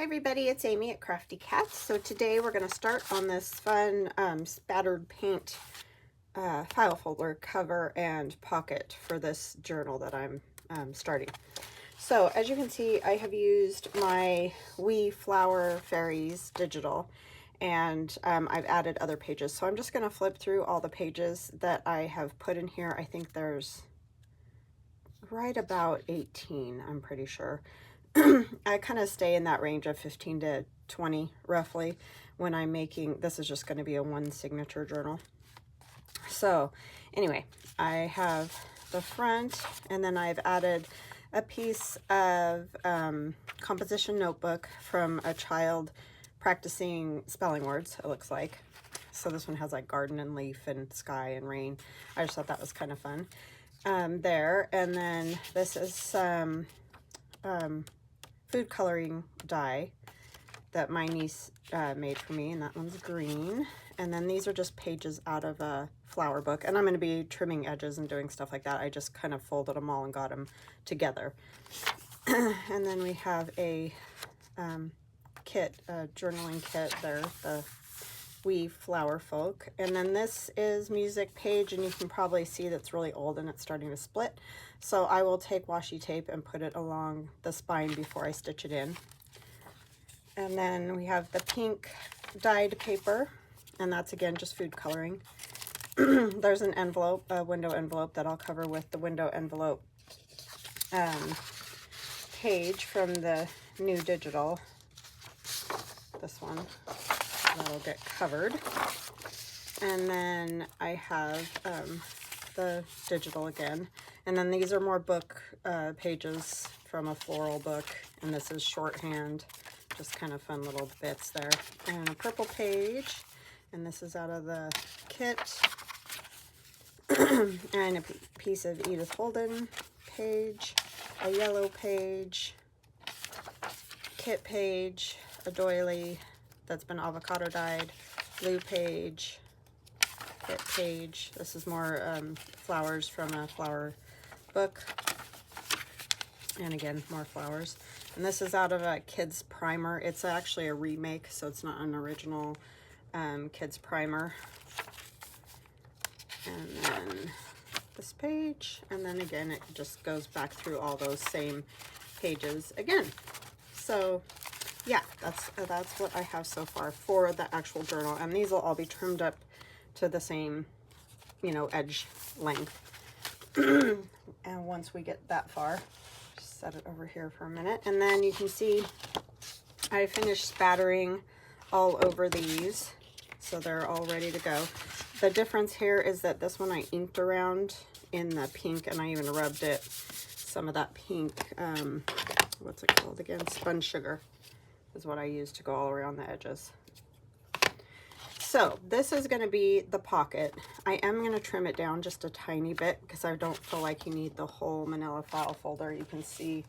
Hi everybody, it's Amy at Crafty Cats. So today we're going to start on this fun spattered paint file folder cover and pocket for this journal that I'm starting. So as you can see, I have used my Flower Fairies digital, and I've added other pages. So I'm just going to flip through all the pages that I have put in here. I think there's right about 18, I'm pretty sure. I kind of stay in that range of 15 to 20 roughly when I'm making, this is just going to be a one signature journal. So anyway, I have the front, and then I've added a piece of composition notebook from a child practicing spelling words, it looks like. So this one has like garden and leaf and sky and rain. I just thought that was kind of fun there. And then this is some food coloring die that my niece made for me, and that one's green. And then these are just pages out of a flower book, and I'm going to be trimming edges and doing stuff like that. I just kind of folded them all and got them together. And then we have a kit, a journaling kit there, the Wee Flower Folk. And then this is music page, and you can probably see that's really old and it's starting to split. So I will take washi tape and put it along the spine before I stitch it in. And then we have the pink dyed paper, and that's again just food coloring. There's an envelope, a window envelope that I'll cover with the window envelope page from the new digital. This one that'll get covered. And then I have the digital again. And then these are more book pages from a floral book, and this is shorthand, just kind of fun little bits there. And a purple page, and this is out of the kit. And a piece of Edith Holden page, a yellow page, kit page, a doily that's been avocado dyed, blue page, kit page. This is more flowers from a flower book, and again more flowers. And this is out of a kids primer. It's actually a remake, so it's not an original kids primer. And then this page, and then again it just goes back through all those same pages again. So yeah, that's what I have so far for the actual journal, and these will all be trimmed up to the same, you know, edge length. And once we get that far, just set it over here for a minute, and then you can see I finished spattering all over these, so they're all ready to go. The difference here is that this one I inked around in the pink, and I even rubbed it, some of that pink, what's it called again? Sponge sugar is what I used to go all around the edges. So this is going to be the pocket. I am going to trim it down just a tiny bit because I don't feel like you need the whole manila file folder. You can see,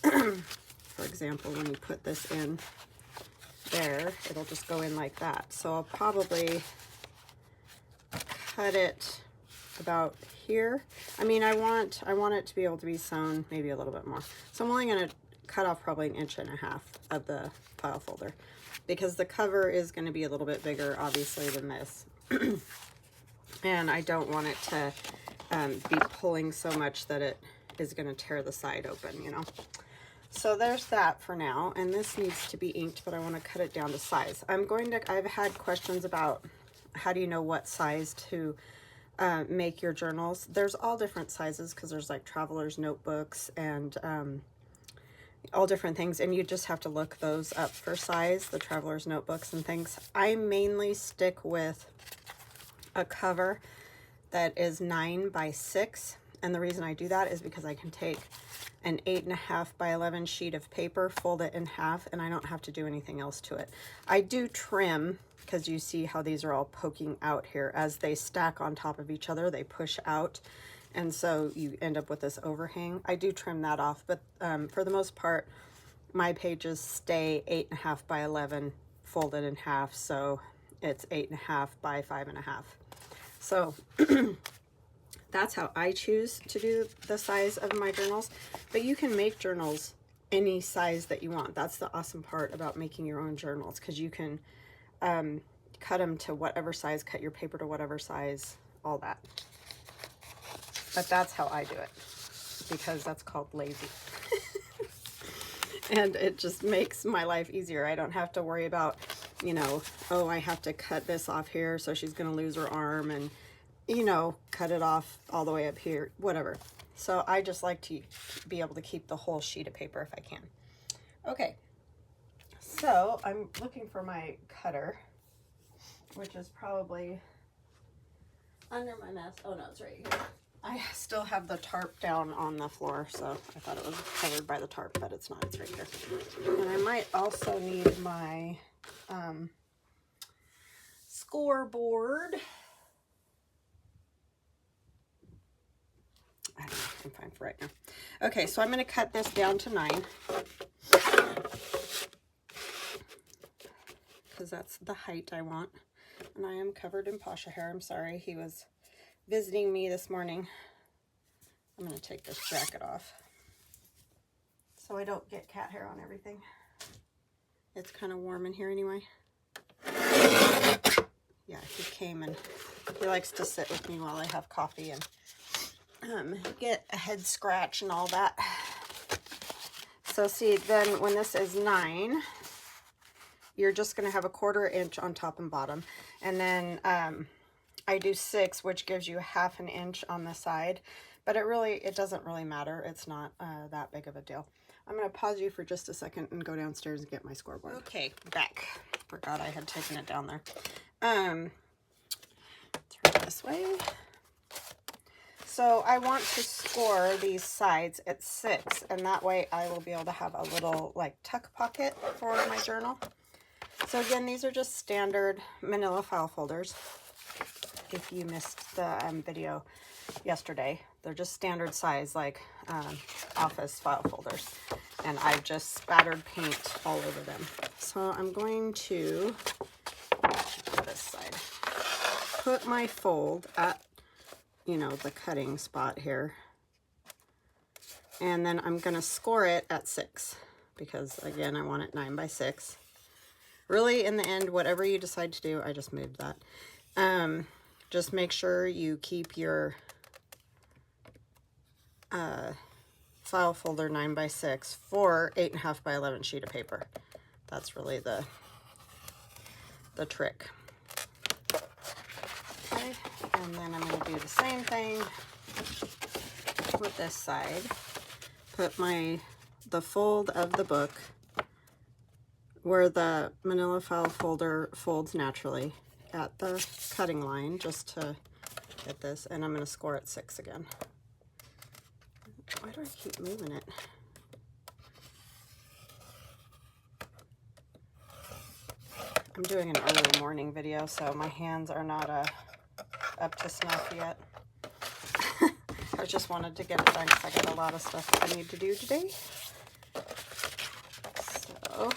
for example, when you put this in there, it'll just go in like that. So I'll probably cut it about here. I mean, I want it to be able to be sewn maybe a little bit more. So I'm only going to cut off probably 1.5 inches of the file folder, because the cover is going to be a little bit bigger, obviously, than this. And I don't want it to be pulling so much that it is going to tear the side open, you know. So there's that for now, and this needs to be inked, but I want to cut it down to size. I've had questions about how do you know what size to make your journals. There's all different sizes, because there's like traveler's notebooks and all different things, and you just have to look those up for size, the traveler's notebooks and things. I mainly stick with a cover that is 9 by 6, and the reason I do that is because I can take an 8.5 by 11 sheet of paper, fold it in half, and I don't have to do anything else to it. I do trim, because you see how these are all poking out here. As they stack on top of each other, they push out, and so you end up with this overhang. I do trim that off, but for the most part, my pages stay 8.5 by 11 folded in half, so it's 8.5 by 5.5. So that's how I choose to do the size of my journals. But you can make journals any size that you want. That's the awesome part about making your own journals, because you can cut them to whatever size, cut your paper to whatever size, all that. But that's how I do it, because that's called lazy. And it just makes my life easier. I don't have to worry about, you know, oh, I have to cut this off here, so she's going to lose her arm, and, you know, cut it off all the way up here, whatever. So I just like to be able to keep the whole sheet of paper if I can. Okay, so I'm looking for my cutter, which is probably under my mess. Oh no, it's right here. I still have the tarp down on the floor, so I thought it was covered by the tarp, but it's not. It's right here. And I might also need my scoreboard. I don't know, I'm fine for right now. Okay, so I'm going to cut this down to 9. Because that's the height I want. And I am covered in Pasha hair. I'm sorry. He was visiting me this morning. I'm going to take this jacket off so I don't get cat hair on everything. It's kind of warm in here anyway. Yeah, he came and he likes to sit with me while I have coffee and get a head scratch and all that. So see, then when this is 9, you're just going to have a 1/4 inch on top and bottom. And then I do 6, which gives you 1/2 inch on the side. But it doesn't really matter. It's not that big of a deal. I'm going to pause you for just a second and go downstairs and get my scoreboard. Okay, back. Forgot I had taken it down there. Turn it this way. So I want to score these sides at 6, and that way I will be able to have a little like tuck pocket for my journal. So again, these are just standard manila file folders. If you missed the video yesterday, they're just standard size, like office file folders. And I've just spattered paint all over them. So I'm going to, this side, put my fold at, you know, the cutting spot here. And then I'm going to score it at 6 because, again, I want it 9 by 6. Really, in the end, whatever you decide to do, I just moved that. Just make sure you keep your file folder 9 by 6 for 8.5 by 11 sheet of paper. That's really the trick. Okay, and then I'm going to do the same thing with this side. Put the fold of the book where the manila file folder folds naturally at the cutting line, just to get this, and I'm going to score at 6 again. Why do I keep moving it? I'm doing an early morning video, so my hands are not up to snuff yet. I just wanted to get it done because I got a lot of stuff I need to do today. So,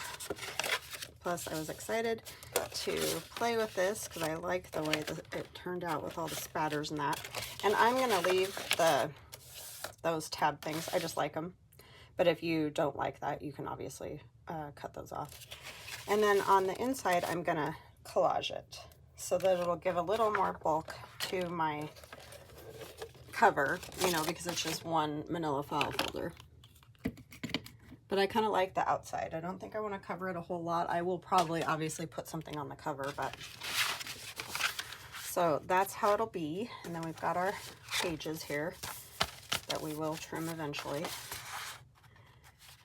plus I was excited to play with this because I like the way that it turned out with all the spatters and that. And I'm going to leave those tab things. I just like them. But if you don't like that, you can obviously cut those off. And then on the inside, I'm going to collage it so that it'll give a little more bulk to my cover, you know, because it's just one manila file folder. But I kind of like the outside. I don't think I want to cover it a whole lot. I will probably obviously put something on the cover, but so that's how it'll be. And then we've got our pages here that we will trim eventually.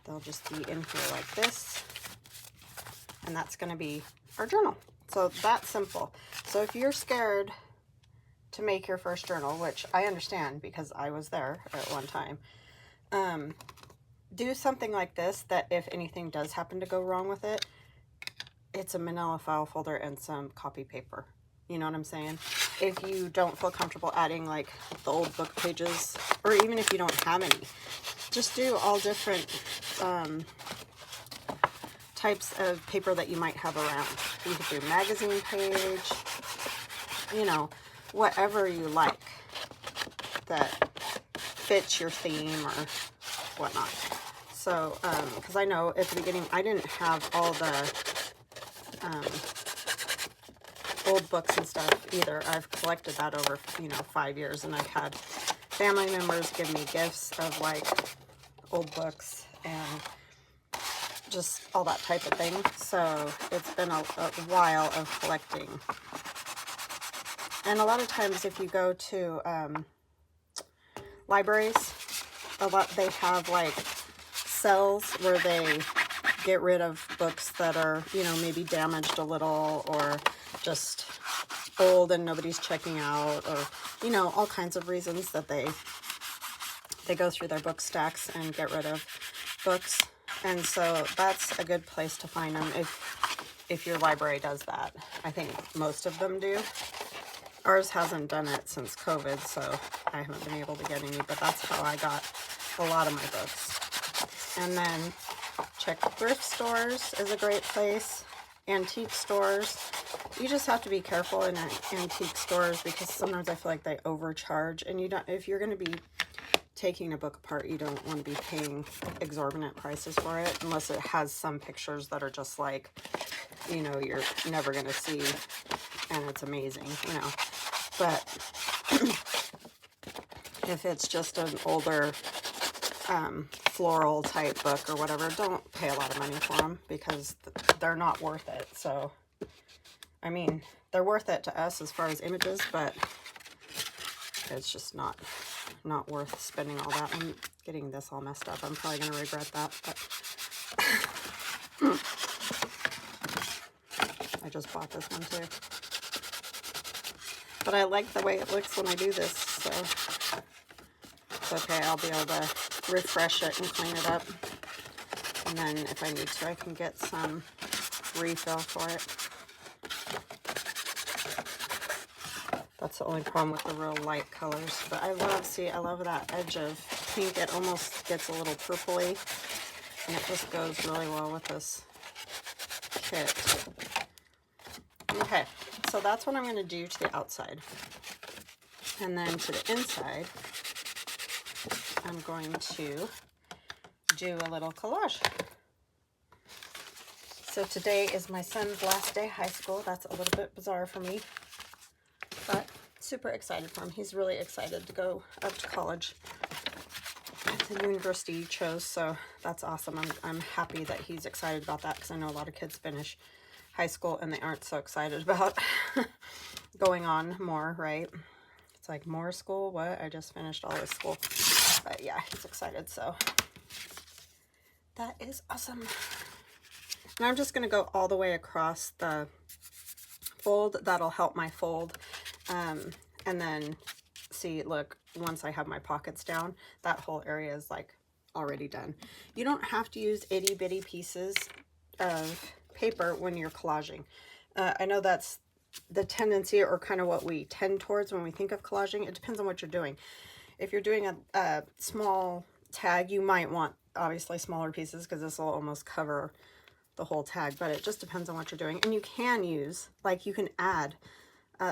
They'll just be in here like this. And that's going to be our journal. So that's simple. So if you're scared to make your first journal, which I understand because I was there at one time, do something like this that if anything does happen to go wrong with it, it's a manila file folder and some copy paper. You know what I'm saying? If you don't feel comfortable adding like the old book pages, or even if you don't have any, just do all different types of paper that you might have around. You could do magazine page, you know, whatever you like that fits your theme or whatnot. So, because I know at the beginning I didn't have all the old books and stuff either. I've collected that over, 5 years, and I've had family members give me gifts of like old books and just all that type of thing. So it's been a while of collecting. And a lot of times if you go to libraries, they have like cells where they get rid of books that are, maybe damaged a little, or just old and nobody's checking out, or, all kinds of reasons that they go through their book stacks and get rid of books. And so that's a good place to find them if your library does that. I think most of them do. Ours hasn't done it since COVID, so I haven't been able to get any, but that's how I got a lot of my books. And then check thrift stores is a great place. Antique stores. You just have to be careful in antique stores, because sometimes I feel like they overcharge, and if you're going to be taking a book apart, you don't want to be paying exorbitant prices for it, unless it has some pictures that are just like, you're never going to see, and it's amazing, But if it's just an older floral type book or whatever, don't pay a lot of money for them, because they're not worth it. So, I mean, they're worth it to us as far as images, but it's just not worth spending all that. I'm getting this all messed up. I'm probably going to regret that, but I just bought this one too. But I like the way it looks when I do this, so it's okay. I'll be able to refresh it and clean it up. And then if I need to, I can get some refill for it. That's the only problem with the real light colors. But I love that edge of pink. It almost gets a little purpley, and it just goes really well with this kit. Okay, so that's what I'm going to do to the outside. And then to the inside, I'm going to do a little collage. So today is my son's last day of high school. That's a little bit bizarre for me, but super excited for him. He's really excited to go up to college. It's a university he chose, so that's awesome. I'm happy that he's excited about that, because I know a lot of kids finish high school and they aren't so excited about going on more, right? It's like, more school? What? I just finished all this school. But yeah, he's excited, so that is awesome. And I'm just going to go all the way across the fold. That'll help my fold. And then see, look, once I have my pockets down, that whole area is like already done. You don't have to use itty bitty pieces of paper when you're collaging. I know that's the tendency, or kind of what we tend towards when we think of collaging. It depends on what you're doing. If you're doing a small tag, you might want obviously smaller pieces, because this will almost cover the whole tag, but it just depends on what you're doing. And you can use, like, you can add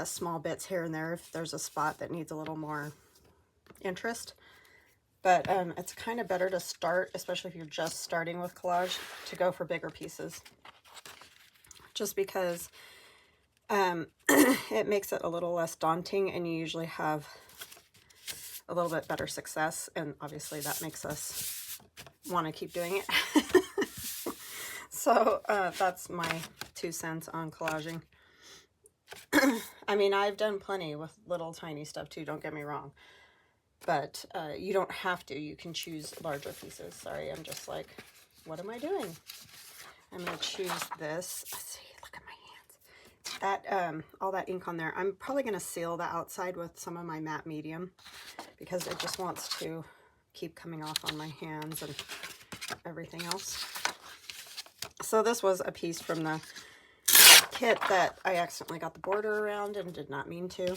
small bits here and there if there's a spot that needs a little more interest. But it's kind of better to start, especially if you're just starting with collage, to go for bigger pieces, just because it makes it a little less daunting, and you usually have a little bit better success, and obviously that makes us want to keep doing it. So that's my 2 cents on collaging. I mean, I've done plenty with little tiny stuff too, don't get me wrong, but you don't have to. You can choose larger pieces. Sorry, I'm just like, what am I doing? I'm going to choose this. Let's see, look at my hands. That all that ink on there, I'm probably going to seal the outside with some of my matte medium, because it just wants to keep coming off on my hands and everything else. So this was a piece from the kit that I accidentally got the border around and did not mean to.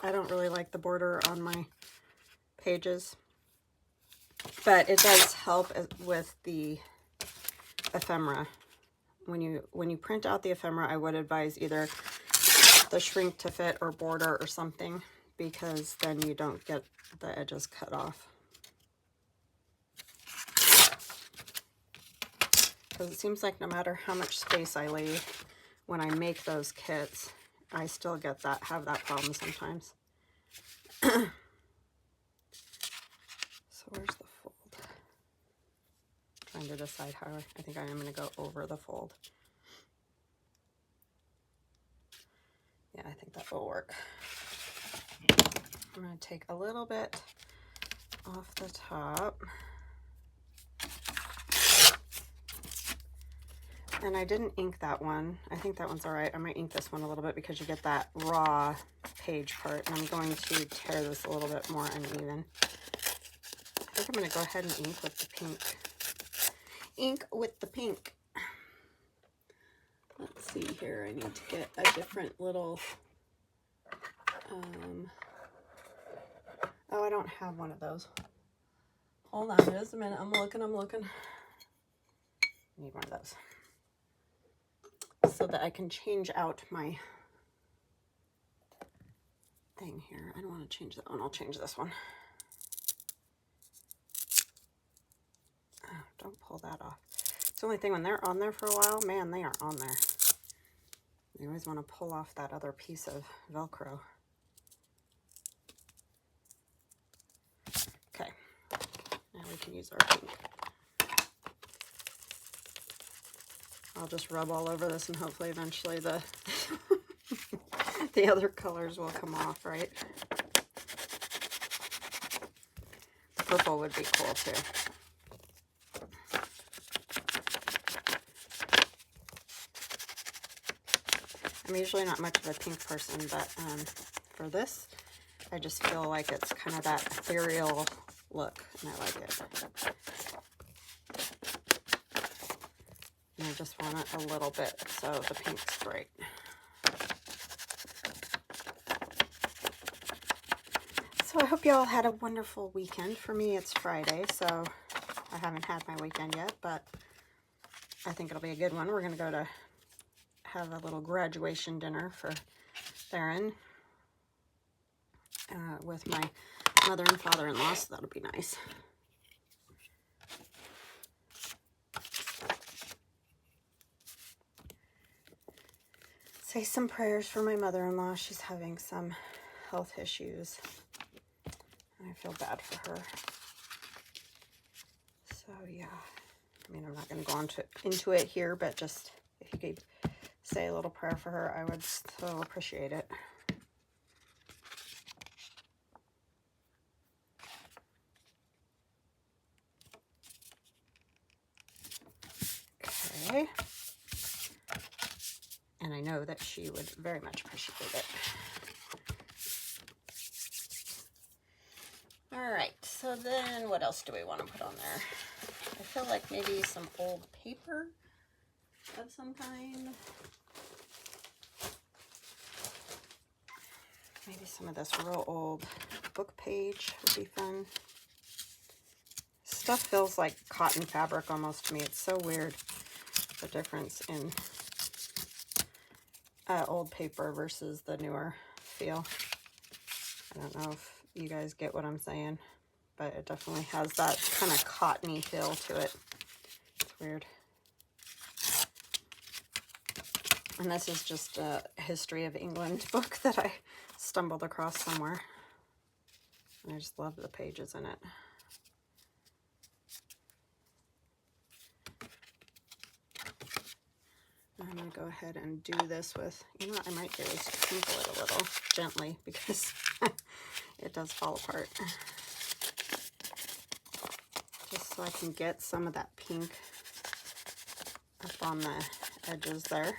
I don't really like the border on my pages, but it does help with the ephemera. When you print out the ephemera, I would advise either the shrink to fit or border or something, because then you don't get the edges cut off. because it seems like no matter how much space I leave when I make those kits, I still have that problem sometimes. So where's the fold? Trying to decide how. I think I am going to go over the fold. Yeah, I think that will work. I'm going to take a little bit off the top. And I didn't ink that one. I think that one's all right. I might ink this one a little bit because you get that raw page part. And I'm going to tear this a little bit more uneven. I think I'm going to go ahead and ink with the pink. Ink with the pink. Let's see here. I need to get a different little... oh, I don't have one of those. Hold on just a minute. I'm looking. I need one of those, so that I can change out my thing here. I don't want to change that one. I'll change this one. Oh, don't pull that off. It's the only thing when they're on there for a while, man, they are on there. You always want to pull off that other piece of Velcro. Okay, now we can use our pink. I'll just rub all over this and hopefully eventually the the other colors will come off, right? Purple would be cool too. I'm usually not much of a pink person, but for this, I just feel like it's kind of that ethereal look, and I like it. And I just want it a little bit, so the pink's great. So I hope you all had a wonderful weekend. For me, it's Friday, so I haven't had my weekend yet, but I think it'll be a good one. We're going to go to have a little graduation dinner for Theron with my mother and father-in-law, so that'll be nice. Say some prayers for my mother-in-law. She's having some health issues. I feel bad for her. So yeah, I mean, I'm not going to go into it here, but just if you could say a little prayer for her, I would so appreciate it. Okay. And I know that she would very much appreciate it. All right, so then what else do we want to put on there? I feel like maybe some old paper of some kind. Maybe some of this real old book page would be fun. Stuff feels like cotton fabric almost to me. It's so weird, the difference in old paper versus the newer feel. I don't know if you guys get what I'm saying, but it definitely has that kind of cottony feel to it. It's weird. And this is just a History of England book that I stumbled across somewhere. And I just love the pages in it. I'm going to go ahead and do this with, you know what I might do is crinkle it a little gently because it does fall apart. Just so I can get some of that pink up on the edges there.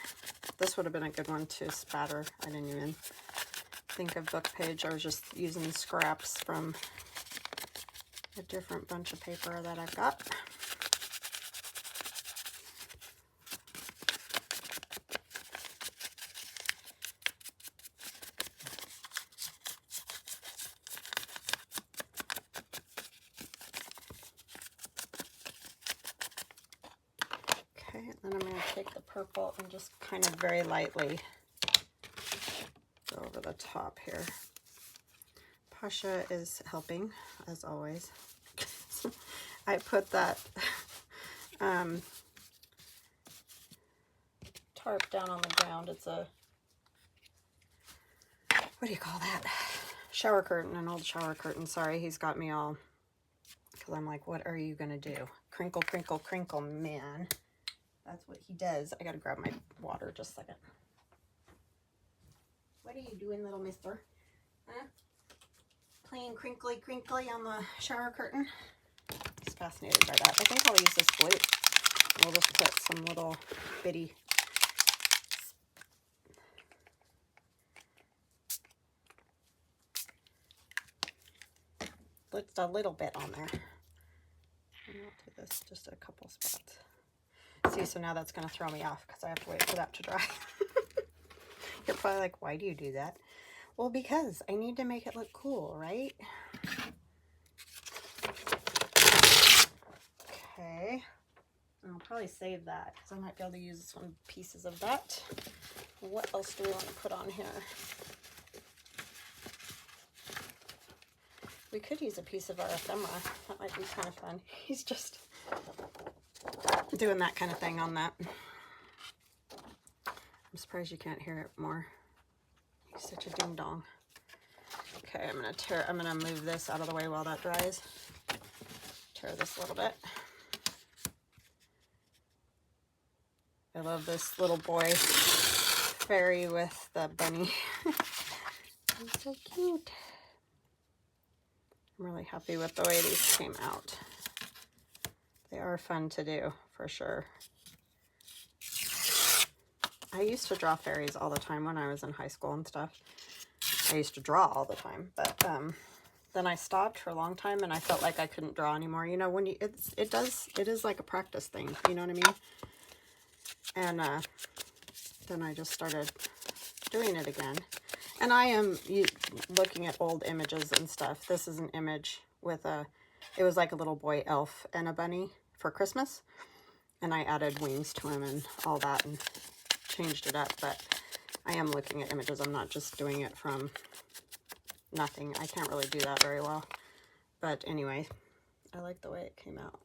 This would have been a good one to spatter. I didn't even think of book page. I was just using scraps from a different bunch of paper that I've got. Okay, and then I'm going to take the purple and just kind of very lightly go over the top here. Pasha is helping, as always. I put that tarp down on the ground. It's a, what do you call that? Shower curtain, an old shower curtain. Sorry, he's got me all, because I'm like, what are you gonna do? Crinkle, crinkle, crinkle, man. That's what he does. I gotta grab my water just a second. What are you doing, little mister? Huh? Playing crinkly, crinkly on the shower curtain? He's fascinated by that. I think I'll use this glue. We'll just put some little bitty just a little bit on there. And I'll do this just a couple spots. See, so now that's going to throw me off because I have to wait for that to dry. You're probably like, why do you do that? Well, because I need to make it look cool, right? Okay. I'll probably save that because I might be able to use some pieces of that. What else do we want to put on here? We could use a piece of our ephemera. That might be kind of fun. He's just doing that kind of thing on that. I'm surprised you can't hear it more. He's such a ding dong. Okay, I'm gonna move this out of the way while that dries. Tear this a little bit. I love this little boy fairy with the bunny. He's so cute. I'm really happy with the way these came out. They are fun to do, for sure. I used to draw fairies all the time when I was in high school and stuff. I used to draw all the time, but then I stopped for a long time and I felt like I couldn't draw anymore. You know, when you, it is like a practice thing, you know what I mean? And then I just started doing it again. And I am looking at old images and stuff. This is an image with it was like a little boy elf and a bunny for Christmas. And I added wings to him and all that and changed it up. But I am looking at images. I'm not just doing it from nothing. I can't really do that very well. But anyway, I like the way it came out.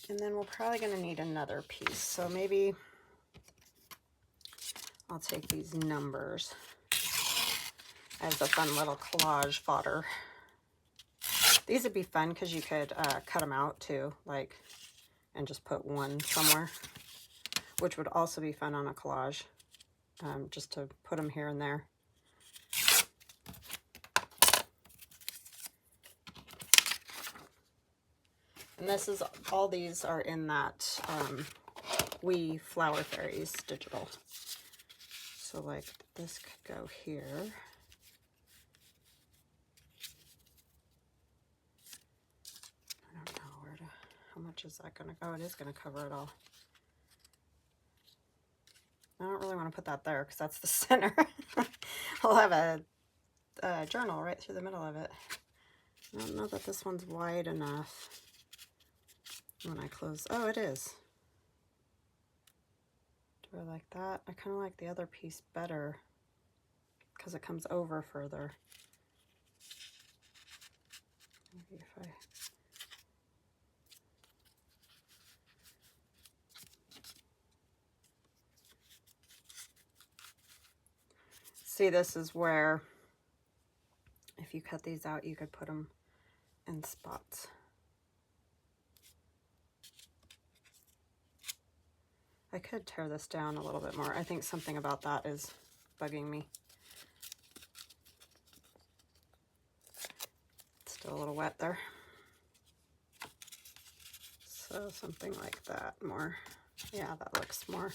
And then we're probably going to need another piece. So maybe I'll take these numbers as a fun little collage fodder. These would be fun because you could cut them out too, like, and just put one somewhere, which would also be fun on a collage, just to put them here and there. And this is, all these are in that We Flower Fairies digital. So like this could go here. I don't know where to, how much is that gonna, oh, it is gonna cover it all. I don't really want to put that there because that's the center. I'll have a journal right through the middle of it. I don't know that this one's wide enough. When I close, oh, it is. Do I like that? I kind of like the other piece better because it comes over further. Maybe if I... See, this is where if you cut these out, you could put them in spots. I could tear this down a little bit more. I think something about that is bugging me. It's still a little wet there. So something like that more. Yeah, that looks more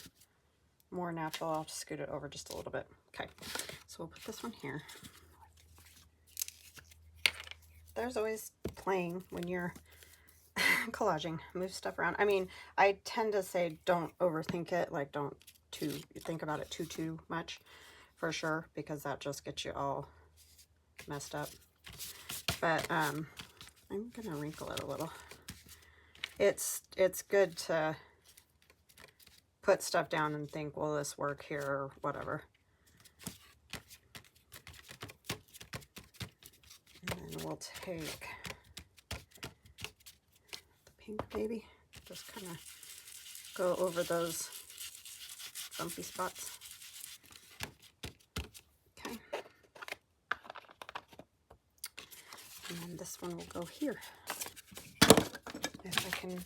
natural. I'll just scoot it over just a little bit. Okay, so we'll put this one here. There's always playing when you're collaging, move stuff around. I mean, I tend to say don't overthink it, like don't think about it too much, for sure, because that just gets you all messed up. But I'm gonna wrinkle it a little. It's good to put stuff down and think, will this work here or whatever. And then we'll take pink, maybe just kind of go over those bumpy spots. Okay. And then this one will go here. If I can,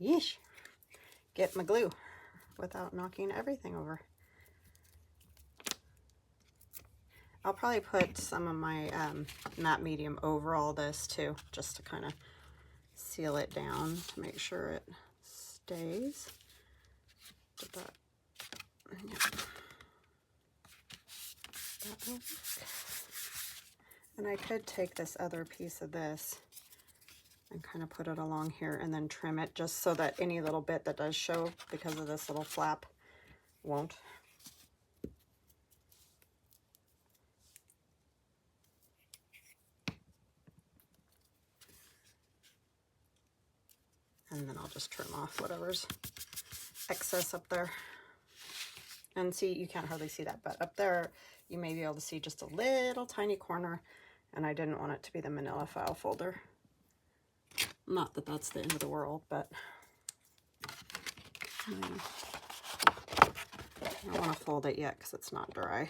yeesh, get my glue without knocking everything over. I'll probably put some of my matte medium over all this too, just to kind of seal it down to make sure it stays. Did that, yeah. That will work. And I could take this other piece of this and kind of put it along here and then trim it just so that any little bit that does show because of this little flap won't. And then I'll just trim off whatever's excess up there. And see, you can't hardly see that, but up there you may be able to see just a little tiny corner, and I didn't want it to be the manila file folder. Not that that's the end of the world, but I don't want to fold it yet because it's not dry.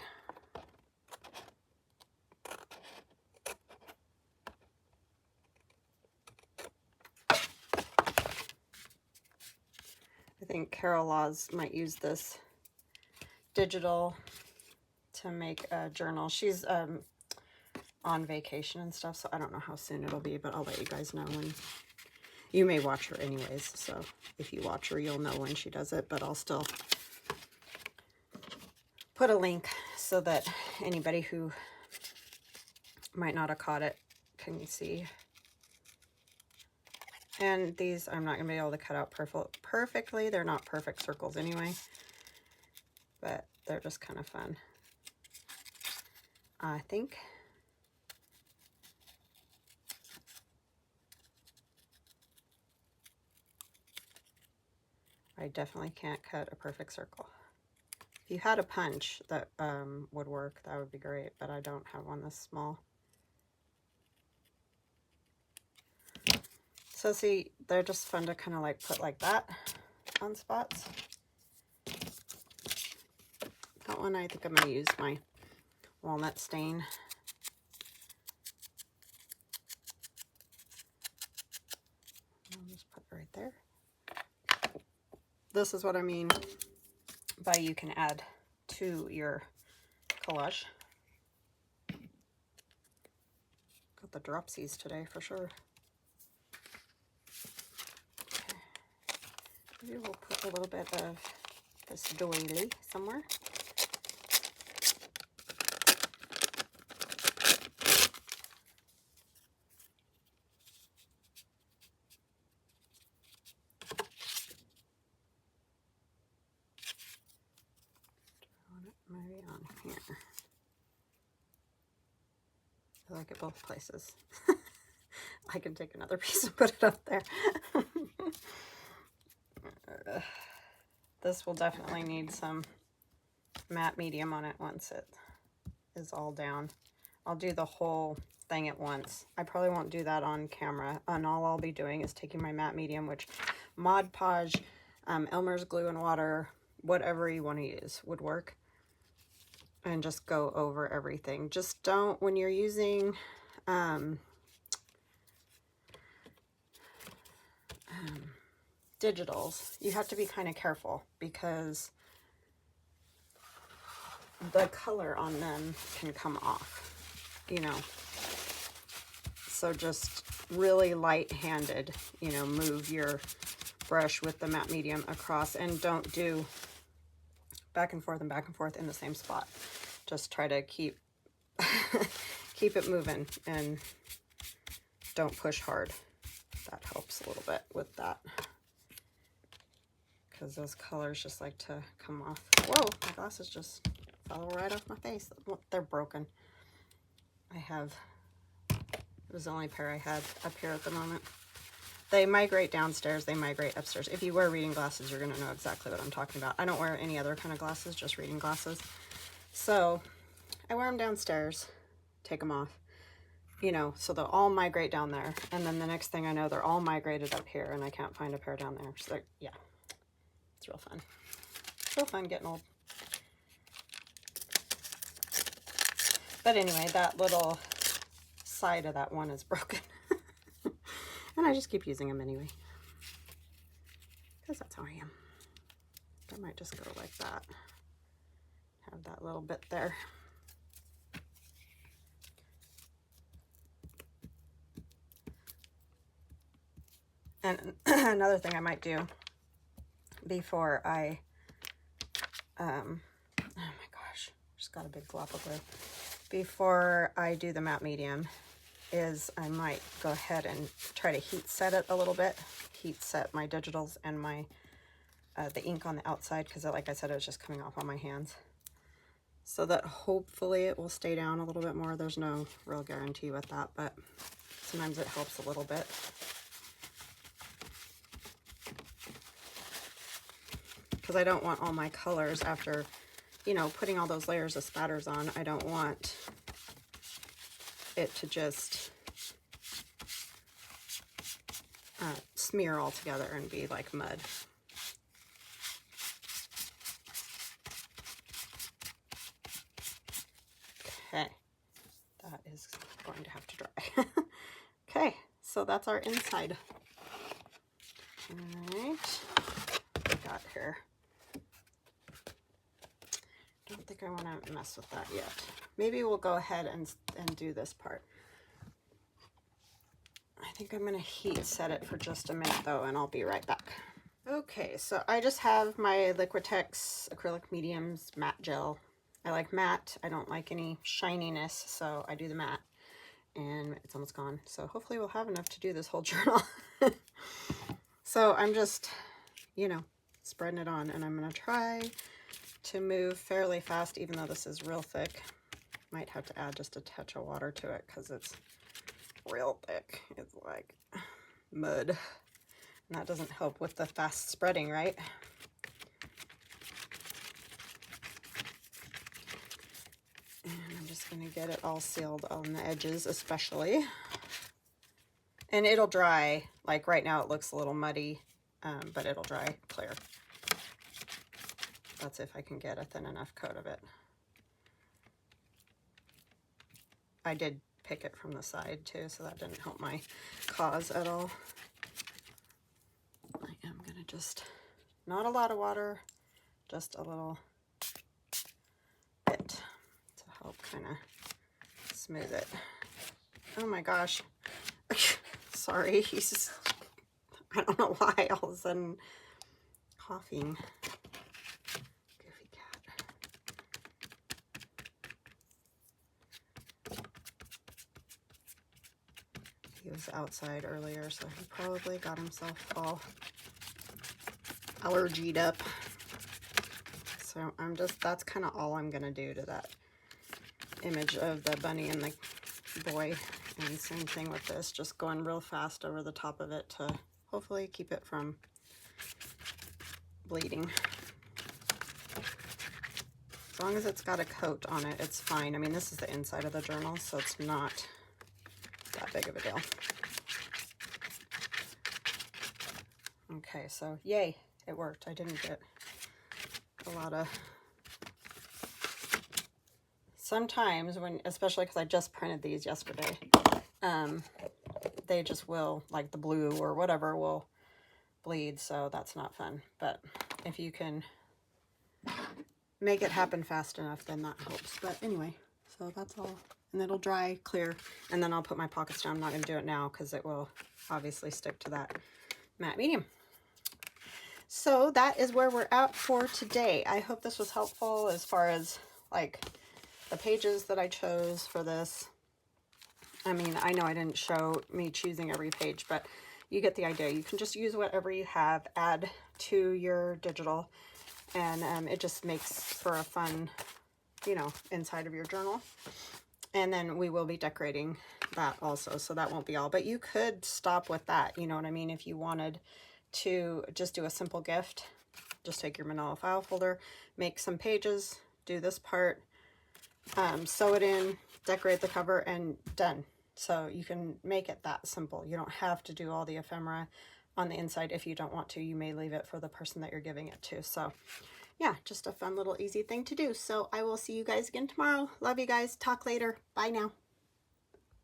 I think Carol Laws might use this digital to make a journal. She's on vacation and stuff, so I don't know how soon it'll be, but I'll let you guys know when. You may watch her anyways, so if you watch her, you'll know when she does it, but I'll still put a link so that anybody who might not have caught it can see. And these, I'm not going to be able to cut out perfectly. They're not perfect circles anyway, but they're just kind of fun. I think I definitely can't cut a perfect circle. If you had a punch that would work, that would be great, but I don't have one this small. So see, they're just fun to kind of like put like that on spots. That one I think I'm going to use my walnut stain. I'll just put it right there. This is what I mean by you can add to your collage. Got the dropsies today for sure. Okay. Maybe we'll put a little bit of this doily somewhere. Maybe on here. I like it both places. I can take another piece and put it up there. This will definitely need some matte medium on it once it is all down. I'll do the whole thing at once. I probably won't do that on camera, and all I'll be doing is taking my matte medium, which Mod Podge, Elmer's glue and water, whatever you want to use would work, and just go over everything. Just don't, when you're using digitals, you have to be kind of careful because the color on them can come off, you know. So just really light-handed, you know, move your brush with the matte medium across, and don't do back and forth in the same spot. Just try to keep keep it moving and don't push hard. That helps a little bit with that, because those colors just like to come off. Whoa, my glasses just fell right off my face. They're broken. It was the only pair I had up here at the moment. They migrate downstairs, they migrate upstairs. If you wear reading glasses, you're going to know exactly what I'm talking about. I don't wear any other kind of glasses, just reading glasses. So I wear them downstairs, take them off, you know, so they'll all migrate down there. And then the next thing I know, they're all migrated up here, and I can't find a pair down there. So yeah, it's That's real fun. Real fun getting old. But anyway, that little side of that one is broken. And I just keep using them anyway, because that's how I am. I might just go like that. Have that little bit there. And another thing I might do before I, oh my gosh, just got a big glop of glue. Before I do the matte medium is I might go ahead and try to heat set it a little bit. Heat set my digitals and my, the ink on the outside, because like I said, it was just coming off on my hands. So that hopefully it will stay down a little bit more. There's no real guarantee with that, but sometimes it helps a little bit. Because I don't want all my colors after, you know, putting all those layers of spatters on. I don't want it to just smear all together and be like mud. Okay, that is going to have to dry. Okay, so that's our inside. All right, what we got here? Don't think I want to mess with that yet. Maybe we'll go ahead and do this part. I think I'm going to heat set it for just a minute though, and I'll be right back. Okay, so I just have my Liquitex acrylic mediums matte gel. I like matte. I don't like any shininess, so I do the matte, and it's almost gone. So hopefully we'll have enough to do this whole journal. So I'm just, you know, spreading it on, and I'm going to try to move fairly fast, even though this is real thick. Might have to add just a touch of water to it because it's real thick. It's like mud, and that doesn't help with the fast spreading, right? And I'm just going to get it all sealed on the edges especially, and it'll dry. Like right now it looks a little muddy, but it'll dry clear. That's if I can get a thin enough coat of it. I did pick it from the side too, so that didn't help my cause at all. I am gonna just, not a lot of water, just a little bit to help kind of smooth it. Oh my gosh. Sorry, he's, I don't know why all of a sudden coughing. He was outside earlier, so he probably got himself all allergied up. So I'm just, that's kind of all I'm gonna do to that image of the bunny and the boy. And same thing with this, just going real fast over the top of it to hopefully keep it from bleeding. As long as it's got a coat on it, it's fine. I mean, this is the inside of the journal, so it's not that big of a deal. Okay, so yay, it worked. I didn't get a lot of, sometimes when, especially because I just printed these yesterday, they just will, like the blue or whatever will bleed, so that's not fun. But if you can make it happen fast enough, then that helps. But anyway, so that's all. And it'll dry clear, and then I'll put my pockets down. I'm not going to do it now because it will obviously stick to that matte medium. So that is where we're at for today. I hope this was helpful as far as like the pages that I chose for this. I mean, I know I didn't show me choosing every page, but you get the idea. You can just use whatever you have, add to your digital, and it just makes for a fun, you know, inside of your journal. And then we will be decorating that also, so that won't be all. But you could stop with that, you know what I mean? If you wanted to just do a simple gift, just take your manila file folder, make some pages, do this part, sew it in, decorate the cover, and done. So you can make it that simple. You don't have to do all the ephemera. on the inside. If you don't want to, you may leave it for the person that you're giving it to. So yeah, just a fun little easy thing to do. So I will see you guys again tomorrow. Love you guys. Talk later. Bye now.